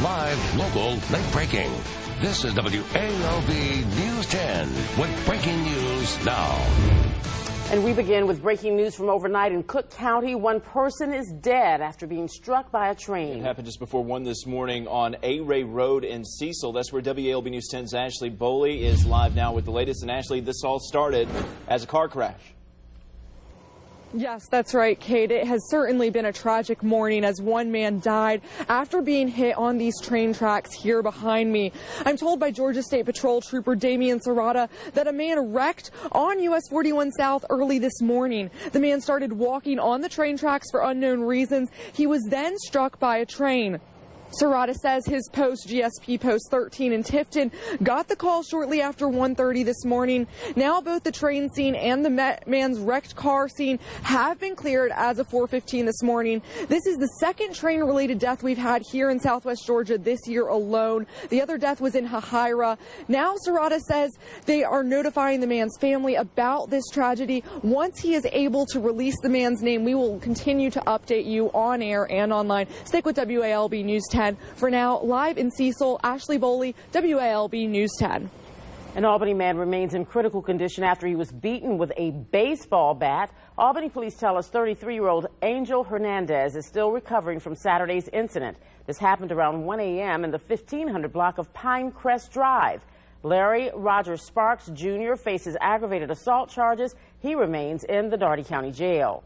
Live, local, late breaking. This is WALB News 10 with breaking news now. And we begin with breaking news from overnight in Cook County. One person is dead after being struck by a train. It happened just before 1 this morning on A-Ray Road in Cecil. That's where WALB News 10's Ashley Boley is live now with the latest. And Ashley, this all started as a car crash. Yes, that's right, Kate. It has certainly been a tragic morning as one man died after being hit on these train tracks here behind me. I'm told by Georgia State Patrol Trooper Damian Serrata that a man wrecked on US 41 South early this morning. The man started walking on the train tracks for unknown reasons. He was then struck by a train. Serrata says his post, GSP Post 13 in Tifton, got the call shortly after 1:30 this morning. Now both the train scene and the man's wrecked car scene have been cleared as of 4:15 this morning. This is the second train-related death we've had here in Southwest Georgia this year alone. The other death was in Hahira. Now Serrata says they are notifying the man's family about this tragedy. Once he is able to release the man's name, we will continue to update you on air and online. Stick with WALB News 10. For now, live in Cecil, Ashley Boley, WALB News 10. An Albany man remains in critical condition after he was beaten with a baseball bat. Albany police tell us 33-year-old Angel Hernandez is still recovering from Saturday's incident. This happened around 1 a.m. in the 1500 block of Pinecrest Drive. Larry Roger Sparks Jr. faces aggravated assault charges. He remains in the Dougherty County Jail.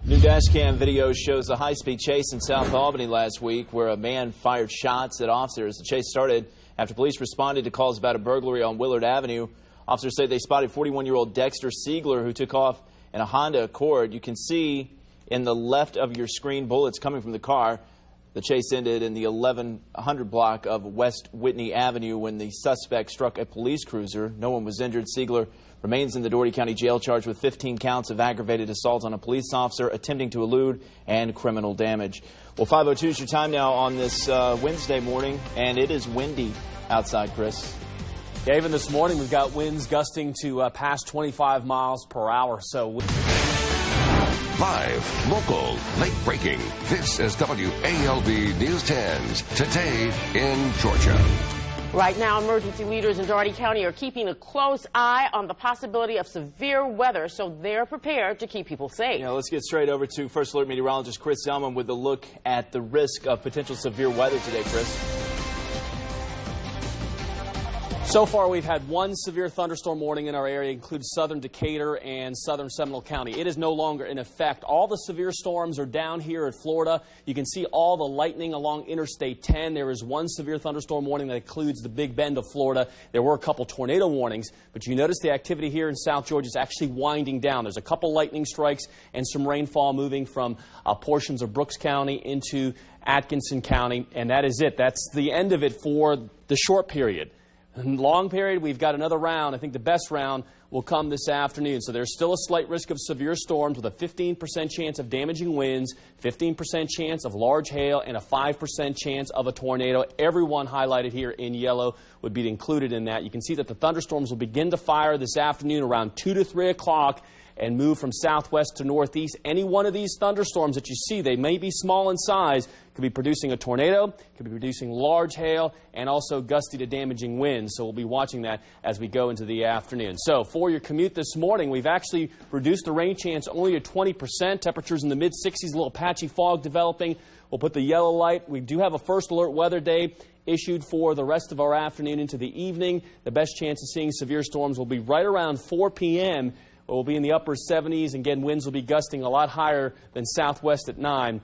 New dash cam video shows a high-speed chase in South Albany last week where a man fired shots at officers. The chase started after police responded to calls about a burglary on Willard Avenue. Officers say they spotted 41-year-old Dexter Siegler, who took off in a Honda Accord. You can see in the left of your screen bullets coming from the car. The chase ended in the 1100 block of West Whitney Avenue when the suspect struck a police cruiser. No one was injured. Siegler remains in the Dougherty County Jail charged with 15 counts of aggravated assault on a police officer, attempting to elude, and criminal damage. Well, 5:02 is your time now on this Wednesday morning, and it is windy outside, Chris. Yeah, even this morning we've got winds gusting to past 25 miles per hour. So Live, local, late breaking. This is WALB News 10's Today in Georgia. Right now, emergency leaders in Dougherty County are keeping a close eye on the possibility of severe weather, so they're prepared to keep people safe. Yeah, let's get straight over to First Alert meteorologist Chris Zelman with a look at the risk of potential severe weather today, Chris. So far, we've had one severe thunderstorm warning in our area, includes southern Decatur and southern Seminole County. It is no longer in effect. All the severe storms are down here at Florida. You can see all the lightning along Interstate 10. There is one severe thunderstorm warning that includes the Big Bend of Florida. There were a couple tornado warnings, but you notice the activity here in South Georgia is actually winding down. There's a couple lightning strikes and some rainfall moving from portions of Brooks County into Atkinson County, and that is it. That's the end of it for the short period. Long period, we've got another round. I think the best round will come this afternoon. So there's still a slight risk of severe storms with a 15% chance of damaging winds, 15% chance of large hail, and a 5% chance of a tornado. Everyone highlighted here in yellow would be included in that. You can see that the thunderstorms will begin to fire this afternoon around 2 to 3 o'clock and move from southwest to northeast. Any one of these thunderstorms that you see, they may be small in size, could be producing a tornado, could be producing large hail, and also gusty to damaging winds. So we'll be watching that as we go into the afternoon. So for your commute this morning, we've actually reduced the rain chance only to 20%. Temperatures in the mid-60s, a little patchy fog developing. We'll put the yellow light. We do have a first alert weather day issued for the rest of our afternoon into the evening. The best chance of seeing severe storms will be right around 4 p.m. We'll be in the upper 70s. Again, winds will be gusting a lot higher than southwest at 9.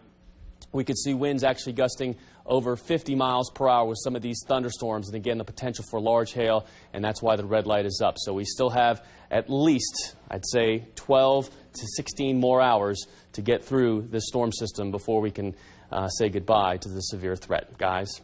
We could see winds actually gusting over 50 miles per hour with some of these thunderstorms. And again, the potential for large hail, and that's why the red light is up. So we still have at least, I'd say, 12 to 16 more hours to get through this storm system before we can say goodbye to the severe threat, guys.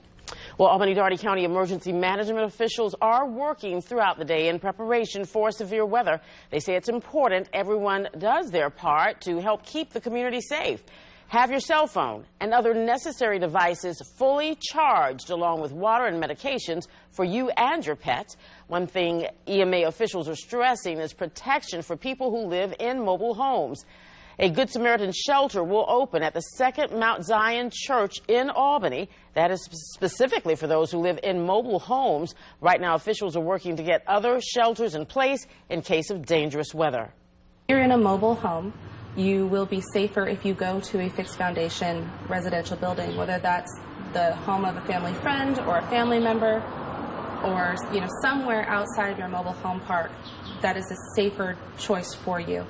Well, Albany-Dougherty County emergency management officials are working throughout the day in preparation for severe weather. They say it's important everyone does their part to help keep the community safe. Have your cell phone and other necessary devices fully charged, along with water and medications for you and your pets. One thing EMA officials are stressing is protection for people who live in mobile homes. A Good Samaritan shelter will open at the Second Mount Zion Church in Albany. That is specifically for those who live in mobile homes. Right now, officials are working to get other shelters in place in case of dangerous weather. You're in a mobile home. You will be safer if you go to a fixed foundation residential building, whether that's the home of a family friend or a family member, or somewhere outside of your mobile home park. That is a safer choice for you.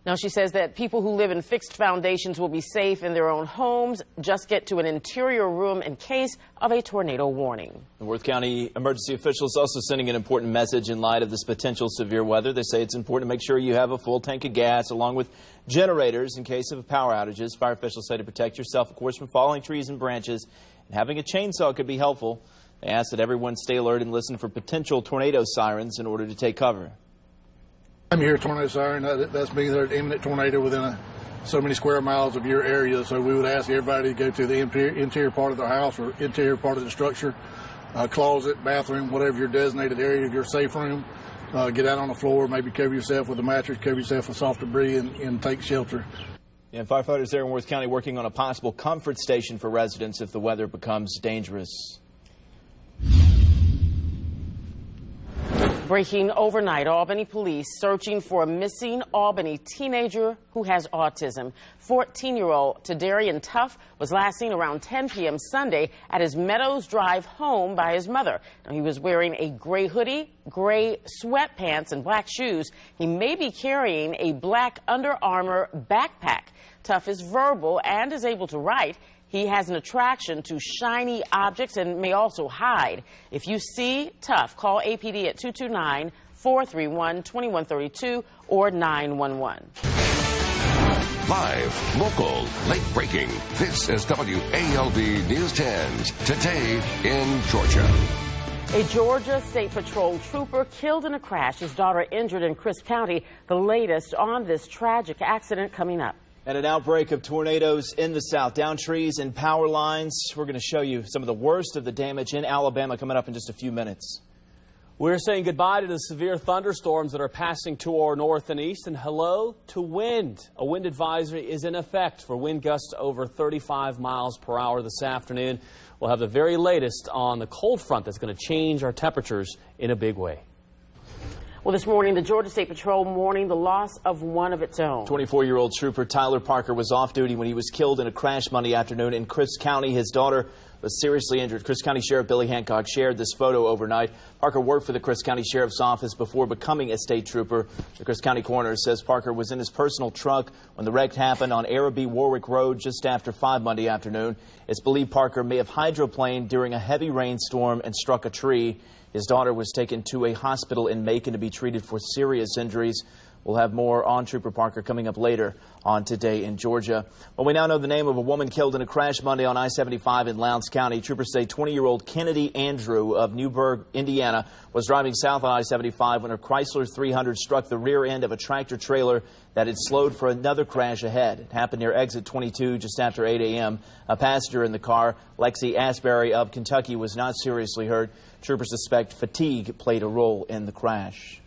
Now, she says that people who live in fixed foundations will be safe in their own homes. Just get to an interior room in case of a tornado warning. The Worth County emergency officials also sending an important message in light of this potential severe weather. They say it's important to make sure you have a full tank of gas along with generators in case of power outages. Fire officials say to protect yourself, of course, from falling trees and branches. And having a chainsaw could be helpful. They ask that everyone stay alert and listen for potential tornado sirens in order to take cover. I'm here, tornado siren. That's means there's an imminent tornado within so many square miles of your area. So we would ask everybody to go to the interior part of their house or interior part of the structure, closet, bathroom, whatever your designated area of your safe room. Get out on the floor, maybe cover yourself with a mattress, cover yourself with soft debris, and take shelter. Yeah, firefighters there in Worth County working on a possible comfort station for residents if the weather becomes dangerous. Breaking overnight, Albany police searching for a missing Albany teenager who has autism. 14-year-old Tadarian Tuff was last seen around 10 p.m. Sunday at his Meadows Drive home by his mother. Now, he was wearing a gray hoodie, gray sweatpants, and black shoes. He may be carrying a black Under Armour backpack. Tuff is verbal and is able to write. He has an attraction to shiny objects and may also hide. If you see Tuff, call APD at 229-431-2132 or 911. Live, local, late-breaking. This is WALB News 10 today in Georgia. A Georgia State Patrol trooper killed in a crash. His daughter injured in Crisp County. The latest on this tragic accident coming up. And an outbreak of tornadoes in the south, down trees and power lines. We're going to show you some of the worst of the damage in Alabama coming up in just a few minutes. We're saying goodbye to the severe thunderstorms that are passing to our north and east, and hello to wind. A wind advisory is in effect for wind gusts over 35 miles per hour this afternoon. We'll have the very latest on the cold front that's going to change our temperatures in a big way. Well, this morning, the Georgia State Patrol mourning the loss of one of its own. 24-year-old trooper Tyler Parker was off duty when he was killed in a crash Monday afternoon in Crisp County. His daughter was seriously injured. Crisp County Sheriff Billy Hancock shared this photo overnight. Parker worked for the Crisp County Sheriff's Office before becoming a state trooper. The Crisp County coroner says Parker was in his personal truck when the wreck happened on Araby Warwick Road just after 5 Monday afternoon. It's believed Parker may have hydroplaned during a heavy rainstorm and struck a tree. His daughter was taken to a hospital in Macon to be treated for serious injuries. We'll have more on Trooper Parker coming up later on Today in Georgia. Well, we now know the name of a woman killed in a crash Monday on I-75 in Lowndes County. Troopers say 20-year-old Kennedy Andrew of Newburgh, Indiana, was driving south on I-75 when her Chrysler 300 struck the rear end of a tractor trailer that had slowed for another crash ahead. It happened near exit 22 just after 8 a.m. A passenger in the car, Lexi Asbury of Kentucky, was not seriously hurt. Troopers suspect fatigue played a role in the crash.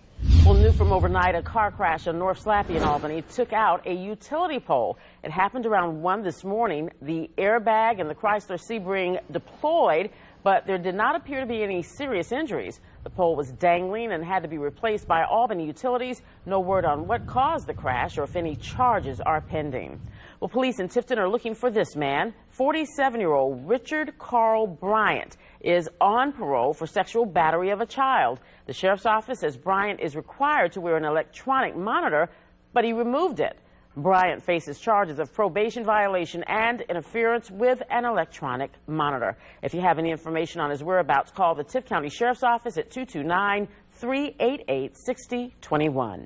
Well, new from overnight, a car crash on North Slappy in Albany took out a utility pole. It happened around 1 this morning. The airbag and the Chrysler Sebring deployed, but there did not appear to be any serious injuries. The pole was dangling and had to be replaced by Albany Utilities. No word on what caused the crash or if any charges are pending. Well, police in Tifton are looking for this man. 47-year-old Richard Carl Bryant is on parole for sexual battery of a child. The sheriff's office says Bryant is required to wear an electronic monitor, but he removed it. Bryant faces charges of probation violation and interference with an electronic monitor. If you have any information on his whereabouts, call the Tift County Sheriff's Office at 229-388-6021.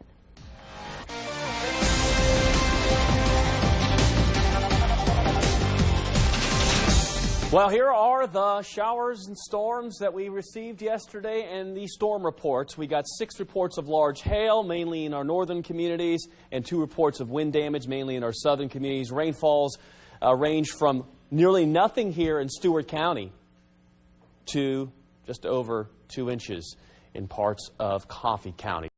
Well, here are the showers and storms that we received yesterday and the storm reports. We got 6 reports of large hail, mainly in our northern communities, and 2 reports of wind damage, mainly in our southern communities. Rainfalls range from nearly nothing here in Stewart County to just over 2 inches in parts of Coffee County.